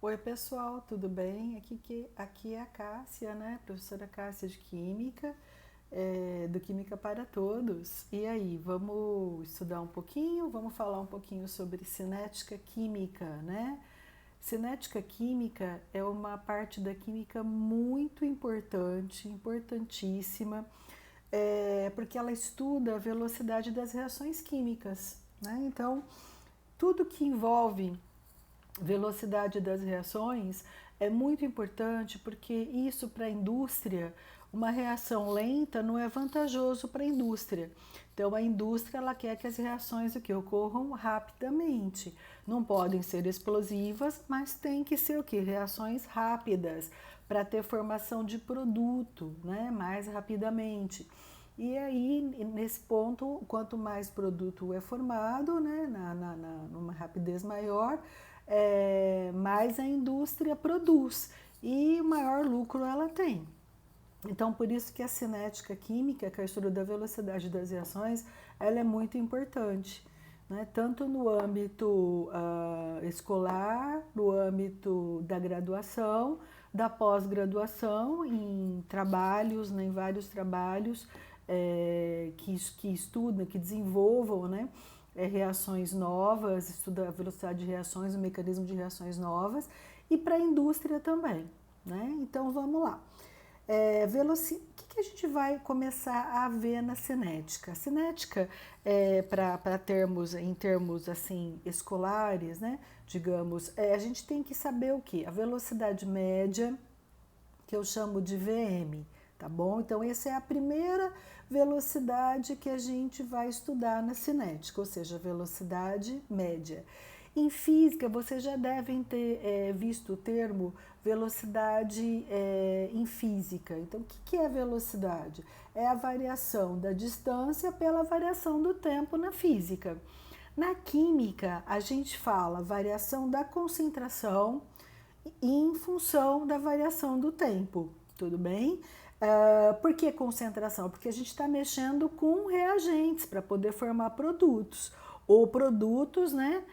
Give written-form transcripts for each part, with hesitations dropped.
Oi, pessoal, tudo bem? Aqui é a Cássia, né? Professora Cássia de Química, do Química para Todos. E aí, vamos estudar um pouquinho? Vamos falar um pouquinho sobre cinética química, né? Cinética química é uma parte da química muito importante, importantíssima, porque ela estuda a velocidade das reações químicas, né? Então, tudo que envolve velocidade das reações é muito importante porque isso para a indústria, uma reação lenta não é vantajoso para a indústria. Então a indústria ela quer que as reações ocorram rapidamente. Não podem ser explosivas, mas tem que ser reações rápidas para ter formação de produto, né, mais rapidamente. E aí, nesse ponto, quanto mais produto é formado, né, numa rapidez maior, mais a indústria produz e maior lucro ela tem. Então, por isso que a cinética química, que é a estudo da velocidade das reações, ela é muito importante, né? Tanto no âmbito escolar, no âmbito da graduação, da pós-graduação, em trabalhos, né, em vários trabalhos que estudam, que desenvolvam, né, reações novas, estuda a velocidade de reações, o mecanismo de reações novas, e para a indústria também, né? Então, vamos lá. O que a gente vai começar a ver na cinética? A cinética, para termos, em termos assim escolares, né, digamos, a gente tem que saber o que? A velocidade média, que eu chamo de VM, tá bom? Então, essa é a primeira velocidade que a gente vai estudar na cinética, ou seja, a velocidade média. Em física, vocês já devem ter visto o termo velocidade em física. Então, o que é velocidade? É a variação da distância pela variação do tempo na física. Na química, a gente fala variação da concentração em função da variação do tempo, tudo bem? Por que concentração? Porque a gente está mexendo com reagentes para poder formar produtos, ou produtos, né,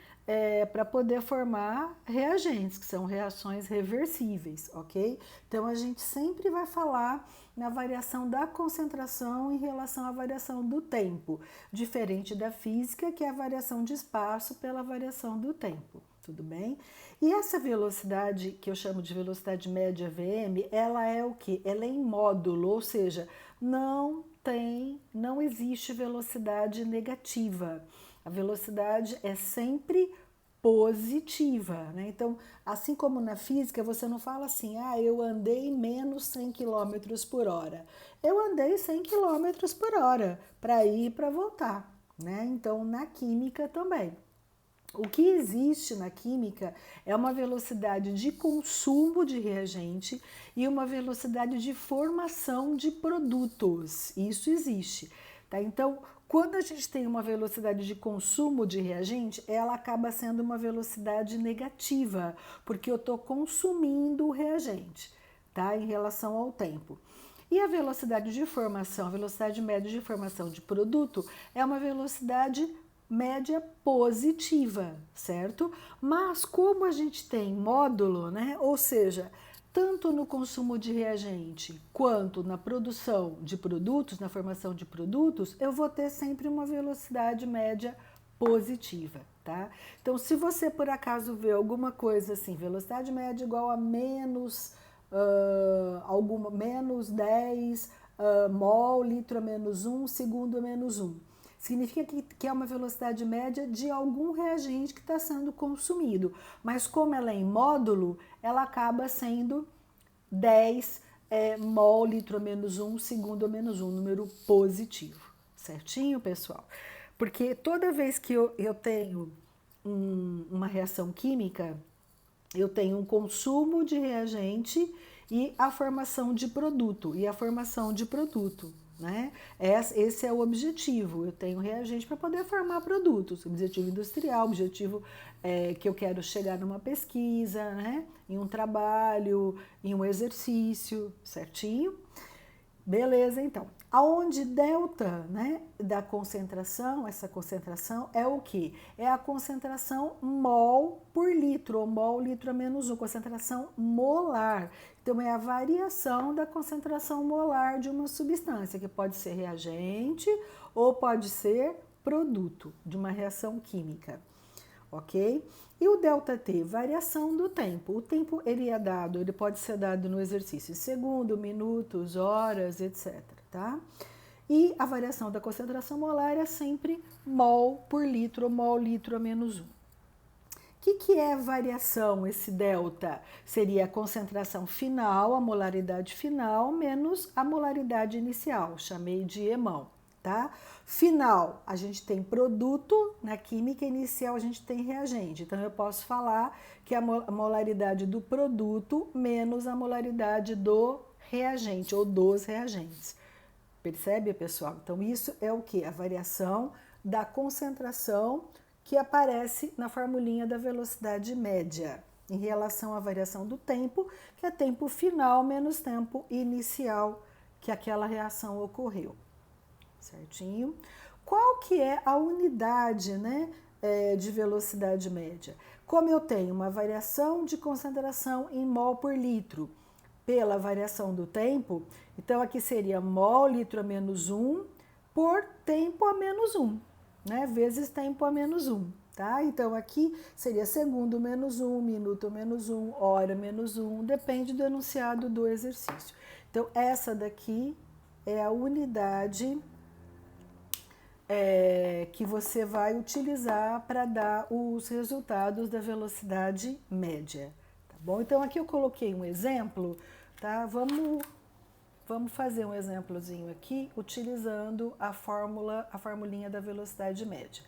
para poder formar reagentes, que são reações reversíveis, ok? Então a gente sempre vai falar na variação da concentração em relação à variação do tempo, diferente da física, que é a variação de espaço pela variação do tempo, tudo bem? E essa velocidade, que eu chamo de velocidade média VM, ela é o que? Ela é em módulo, ou seja, não existe velocidade negativa. A velocidade é sempre positiva, né? Então, assim como na física, você não fala assim, eu andei menos 100 quilômetros por hora. Eu andei 100 quilômetros por hora para ir e para voltar, né? Então, na química também. O que existe na química é uma velocidade de consumo de reagente e uma velocidade de formação de produtos. Isso existe, tá? Então, quando a gente tem uma velocidade de consumo de reagente, ela acaba sendo uma velocidade negativa, porque eu estou consumindo o reagente, tá? Em relação ao tempo. E a velocidade de formação, a velocidade média de formação de produto, é uma velocidade média positiva, certo? Mas como a gente tem módulo, né? Ou seja, tanto no consumo de reagente quanto na produção de produtos, na formação de produtos, eu vou ter sempre uma velocidade média positiva, tá? Então, se você por acaso vê alguma coisa assim, velocidade média igual a menos 10 mol, litro a menos 1, segundo a menos 1. Significa que é uma velocidade média de algum reagente que está sendo consumido. Mas como ela é em módulo, ela acaba sendo 10 mol, litro a menos 1, segundo a menos 1, número positivo. Certinho, pessoal? Porque toda vez que eu tenho uma reação química, eu tenho um consumo de reagente e a formação de produto. E a formação de produto, né? Esse é o objetivo. Eu tenho reagente para poder formar produtos. Objetivo industrial, objetivo que eu quero chegar numa pesquisa, né? Em um trabalho, em um exercício, certinho? Beleza, então. Aonde delta, né, da concentração, essa concentração é o quê? É a concentração mol por litro, ou mol litro a menos 1, concentração molar. Então, é a variação da concentração molar de uma substância, que pode ser reagente ou pode ser produto de uma reação química, ok? E o ΔT, variação do tempo. O tempo ele pode ser dado no exercício segundo, minutos, horas, etc, tá? E a variação da concentração molar é sempre mol por litro, ou mol litro a menos 1. O que é variação, esse delta? Seria a concentração final, a molaridade final, menos a molaridade inicial, chamei de EMão, tá? Final, a gente tem produto, na química inicial a gente tem reagente. Então, eu posso falar que a molaridade do produto menos a molaridade do reagente, ou dos reagentes. Percebe, pessoal? Então, isso é o que? A variação da concentração que aparece na formulinha da velocidade média, em relação à variação do tempo, que é tempo final menos tempo inicial que aquela reação ocorreu. Certinho? Qual que é a unidade, né, de velocidade média? Como eu tenho uma variação de concentração em mol por litro pela variação do tempo, então aqui seria mol litro a menos 1 por tempo a menos 1, né, vezes tempo a menos 1. Tá? Então, aqui seria segundo menos 1, minuto menos 1, hora menos 1, depende do enunciado do exercício. Então, essa daqui é a unidade que você vai utilizar para dar os resultados da velocidade média, tá bom? Então, aqui eu coloquei um exemplo, tá? Vamos fazer um exemplozinho aqui, utilizando a formulinha da velocidade média.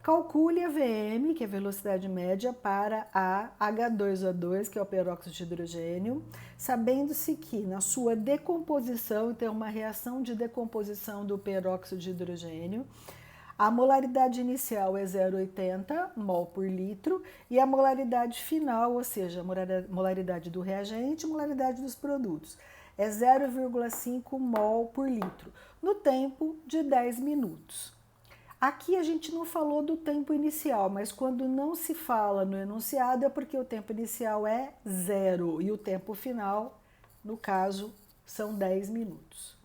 Calcule a VM, que é a velocidade média, para a H2O2, que é o peróxido de hidrogênio, sabendo-se que na sua decomposição, então uma reação de decomposição do peróxido de hidrogênio, a molaridade inicial é 0,80 mol por litro e a molaridade final, ou seja, a molaridade do reagente e molaridade dos produtos, é 0,5 mol por litro, no tempo de 10 minutos. Aqui a gente não falou do tempo inicial, mas quando não se fala no enunciado é porque o tempo inicial é 0 e o tempo final, no caso, são 10 minutos.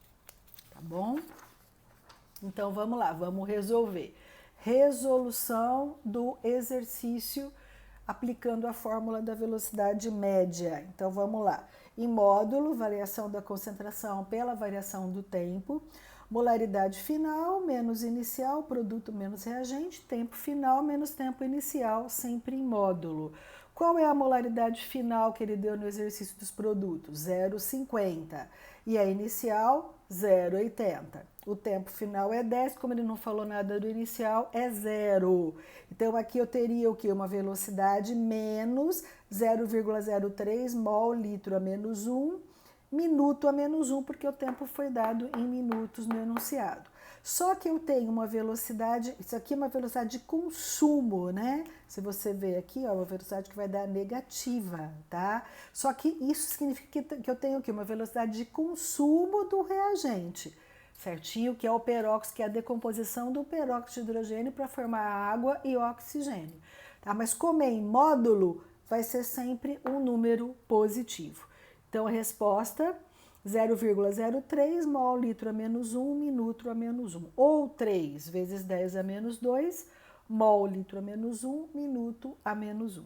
Tá bom? Então vamos lá, vamos resolver. Resolução do exercício aplicando a fórmula da velocidade média. Então vamos lá. Em módulo, variação da concentração pela variação do tempo. Molaridade final menos inicial, produto menos reagente, tempo final menos tempo inicial, sempre em módulo. Qual é a molaridade final que ele deu no exercício dos produtos? 0,50. E a inicial, 0,80. O tempo final é 10, como ele não falou nada do inicial, é 0. Então, aqui eu teria o quê? Uma velocidade menos 0,03 mol litro a menos 1, minuto a menos 1, porque o tempo foi dado em minutos no enunciado. Só que eu tenho uma velocidade, isso aqui é uma velocidade de consumo, né? Se você ver aqui, ó, uma velocidade que vai dar negativa, tá? Só que isso significa que eu tenho aqui uma velocidade de consumo do reagente, certinho? Que é o peróxido, que é a decomposição do peróxido de hidrogênio para formar água e oxigênio, tá? Mas como é em módulo, vai ser sempre um número positivo. Então, a resposta, 0,03 mol litro a menos 1, minuto a menos 1. Ou 3 vezes 10 a menos 2, mol litro a menos 1, minuto a menos 1.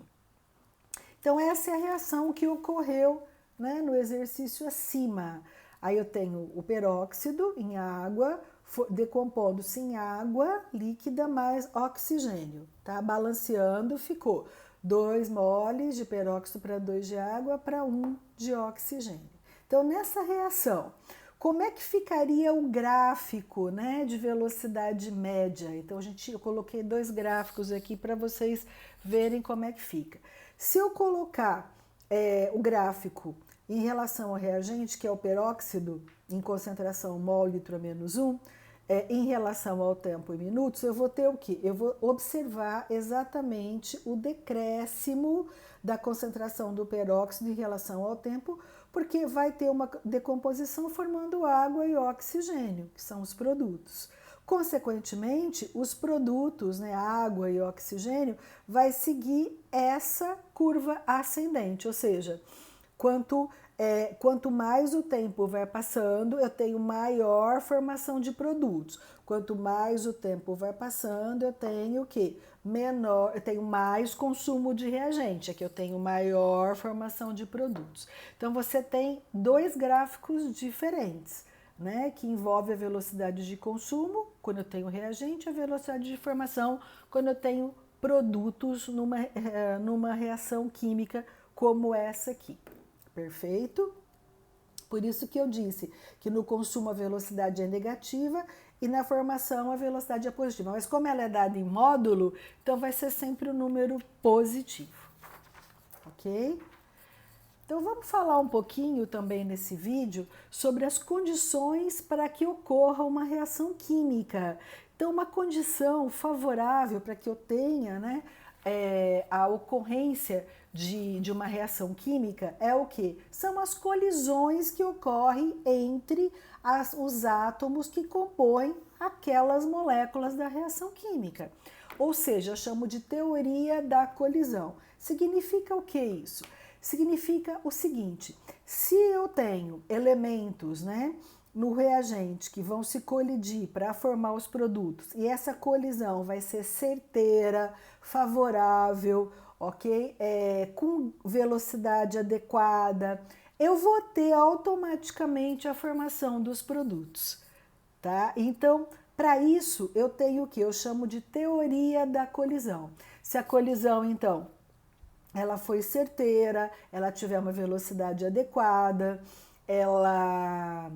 Então, essa é a reação que ocorreu, né, no exercício acima. Aí eu tenho o peróxido em água, decompondo-se em água líquida mais oxigênio, tá? Balanceando, ficou 2 moles de peróxido para 2 de água para 1 de oxigênio. Então, nessa reação, como é que ficaria o gráfico, né, de velocidade média? Então, eu coloquei 2 gráficos aqui para vocês verem como é que fica. Se eu colocar o gráfico em relação ao reagente, que é o peróxido, em concentração mol litro a menos 1, em relação ao tempo em minutos, eu vou ter o quê? Eu vou observar exatamente o decréscimo da concentração do peróxido em relação ao tempo, porque vai ter uma decomposição formando água e oxigênio, que são os produtos. Consequentemente, os produtos, né, água e oxigênio, vai seguir essa curva ascendente, ou seja, quanto mais o tempo vai passando, eu tenho maior formação de produtos. Quanto mais o tempo vai passando, eu tenho o quê? Eu tenho mais consumo de reagente, aqui eu tenho maior formação de produtos. Então, você tem dois gráficos diferentes, né, que envolve a velocidade de consumo, quando eu tenho reagente, a velocidade de formação, quando eu tenho produtos numa reação química como essa aqui. Perfeito? Por isso que eu disse que no consumo a velocidade é negativa e na formação a velocidade é positiva. Mas como ela é dada em módulo, então vai ser sempre o número positivo. Ok? Então vamos falar um pouquinho também nesse vídeo sobre as condições para que ocorra uma reação química. Então uma condição favorável para que eu tenha, né, a ocorrência de uma reação química é o que? São as colisões que ocorrem entre os átomos que compõem aquelas moléculas da reação química. Ou seja, eu chamo de teoria da colisão. Significa o que isso? Significa o seguinte: se eu tenho elementos, né, no reagente que vão se colidir para formar os produtos e essa colisão vai ser certeira, favorável, ok? Com velocidade adequada, eu vou ter automaticamente a formação dos produtos, tá? Então, para isso, eu tenho o que eu chamo de teoria da colisão. Se a colisão, então, ela foi certeira, ela tiver uma velocidade adequada, ela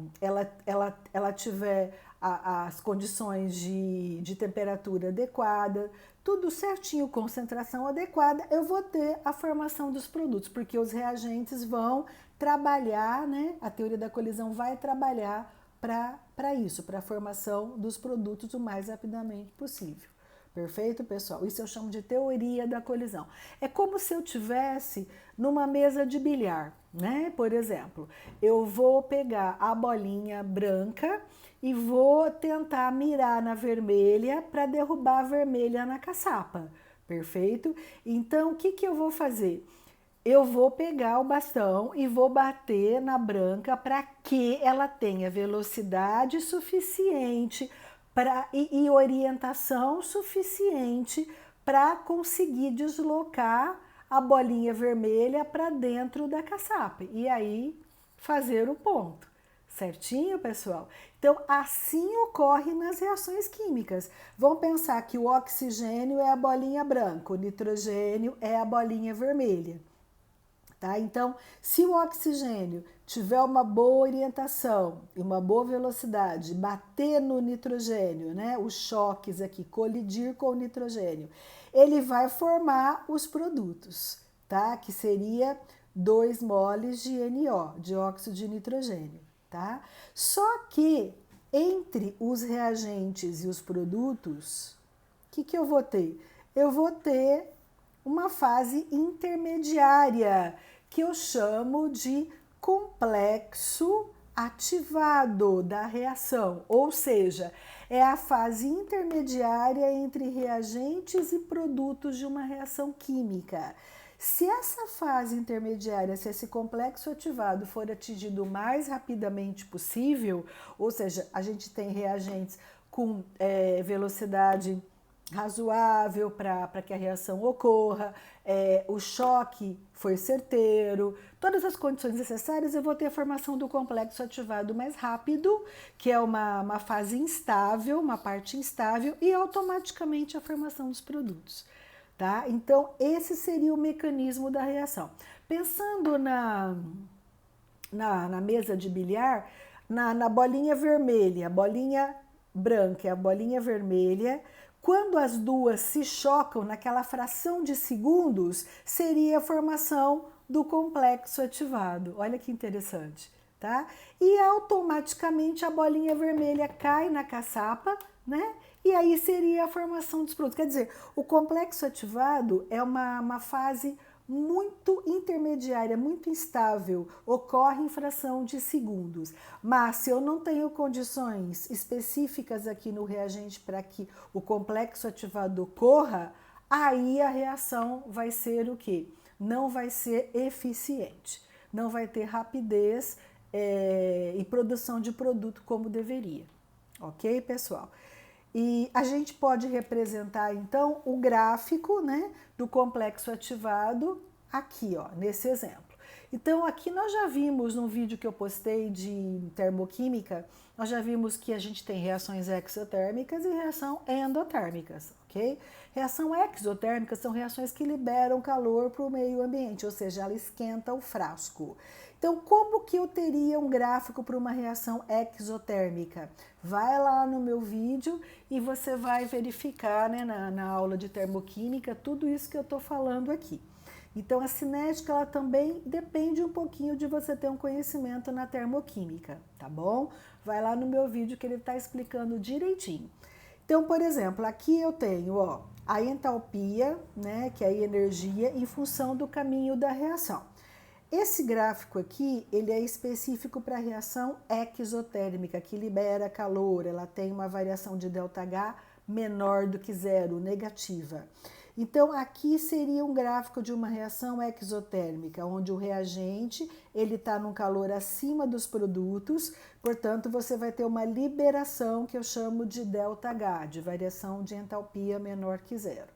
tiver as condições de temperatura adequada, tudo certinho, concentração adequada, eu vou ter a formação dos produtos, porque os reagentes vão trabalhar, né? A teoria da colisão vai trabalhar para isso, para a formação dos produtos o mais rapidamente possível. Perfeito, pessoal? Isso eu chamo de teoria da colisão. É como se eu tivesse numa mesa de bilhar, né? Por exemplo, eu vou pegar a bolinha branca e vou tentar mirar na vermelha para derrubar a vermelha na caçapa. Perfeito? Então, o que eu vou fazer? Eu vou pegar o bastão e vou bater na branca para que ela tenha velocidade suficiente e orientação suficiente para conseguir deslocar a bolinha vermelha para dentro da caçapa e aí fazer o ponto. Certinho, pessoal? Então, assim ocorre nas reações químicas. Vamos pensar que o oxigênio é a bolinha branca, o nitrogênio é a bolinha vermelha. Tá? Então, se o oxigênio tiver uma boa orientação e uma boa velocidade, bater no nitrogênio, né? Os choques aqui, colidir com o nitrogênio, ele vai formar os produtos, tá? Que seria 2 moles de NO, dióxido de nitrogênio, tá? Só que entre os reagentes e os produtos, o que eu vou ter? Eu vou ter uma fase intermediária, que eu chamo de complexo ativado da reação, ou seja, é a fase intermediária entre reagentes e produtos de uma reação química. Se essa fase intermediária, se esse complexo ativado for atingido o mais rapidamente possível, ou seja, a gente tem reagentes com velocidade razoável para que a reação ocorra, o choque foi certeiro, todas as condições necessárias, eu vou ter a formação do complexo ativado mais rápido, que é uma fase instável, uma parte instável, e automaticamente a formação dos produtos. Tá? Então, esse seria o mecanismo da reação. Pensando na mesa de bilhar, na bolinha vermelha, a bolinha branca e a bolinha vermelha, quando as duas se chocam naquela fração de segundos, seria a formação do complexo ativado. Olha que interessante, tá? E automaticamente a bolinha vermelha cai na caçapa, né? E aí seria a formação dos produtos. Quer dizer, o complexo ativado é uma fase muito intermediária, muito instável, ocorre em fração de segundos. Mas se eu não tenho condições específicas aqui no reagente para que o complexo ativado ocorra, aí a reação vai ser o quê? Não vai ser eficiente, não vai ter rapidez e produção de produto como deveria. Ok, pessoal? E a gente pode representar, então, o gráfico, né, do complexo ativado aqui, ó, nesse exemplo. Então, aqui nós já vimos no vídeo que eu postei de termoquímica, nós já vimos que a gente tem reações exotérmicas e reações endotérmicas, ok? Reação exotérmica são reações que liberam calor para o meio ambiente, ou seja, ela esquenta o frasco. Então, como que eu teria um gráfico para uma reação exotérmica? Vai lá no meu vídeo e você vai verificar, né, na aula de termoquímica tudo isso que eu estou falando aqui. Então, a cinética ela também depende um pouquinho de você ter um conhecimento na termoquímica, tá bom? Vai lá no meu vídeo que ele está explicando direitinho. Então, por exemplo, aqui eu tenho, ó, a entalpia, né, que é a energia em função do caminho da reação. Esse gráfico aqui, ele é específico para a reação exotérmica, que libera calor, ela tem uma variação de ΔH menor do que zero, negativa. Então, aqui seria um gráfico de uma reação exotérmica, onde o reagente ele está num calor acima dos produtos, portanto, você vai ter uma liberação que eu chamo de ΔH, de variação de entalpia menor que zero.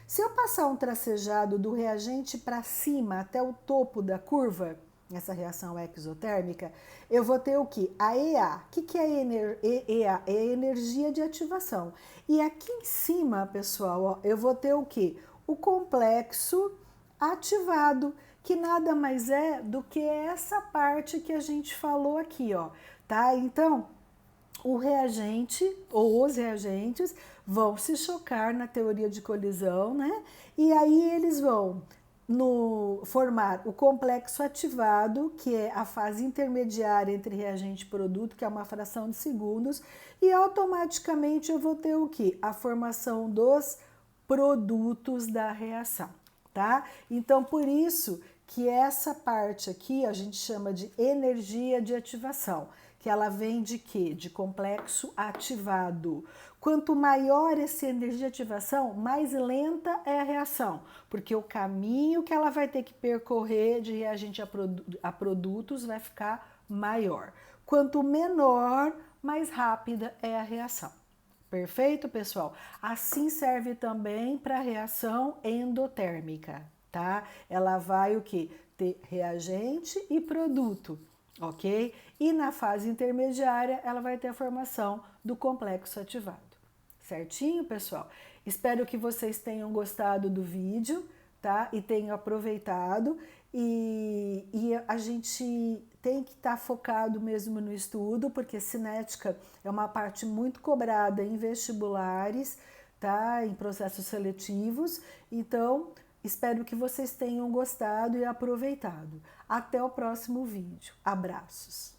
Se eu passar um tracejado do reagente para cima até o topo da curva, essa reação exotérmica, eu vou ter o que? A EA. O que é a EA? É a energia de ativação. E aqui em cima, pessoal, ó, eu vou ter o que? O complexo ativado, que nada mais é do que essa parte que a gente falou aqui, ó, tá? Então, o reagente ou os reagentes vão se chocar na teoria de colisão, né? E aí eles vão formar o complexo ativado, que é a fase intermediária entre reagente e produto, que é uma fração de segundos, e automaticamente eu vou ter o que? A formação dos produtos da reação, tá? Então, por isso que essa parte aqui a gente chama de energia de ativação, que ela vem de quê? De complexo ativado. Quanto maior essa energia de ativação, mais lenta é a reação, porque o caminho que ela vai ter que percorrer de reagente a produtos vai ficar maior. Quanto menor, mais rápida é a reação. Perfeito, pessoal? Assim serve também para a reação endotérmica, tá? Ela vai o quê? Ter reagente e produto, ok? E na fase intermediária, ela vai ter a formação do complexo ativado. Certinho, pessoal? Espero que vocês tenham gostado do vídeo, tá? E tenham aproveitado. E a gente tem que estar focado mesmo no estudo, porque cinética é uma parte muito cobrada em vestibulares, tá? Em processos seletivos. Então, espero que vocês tenham gostado e aproveitado. Até o próximo vídeo. Abraços!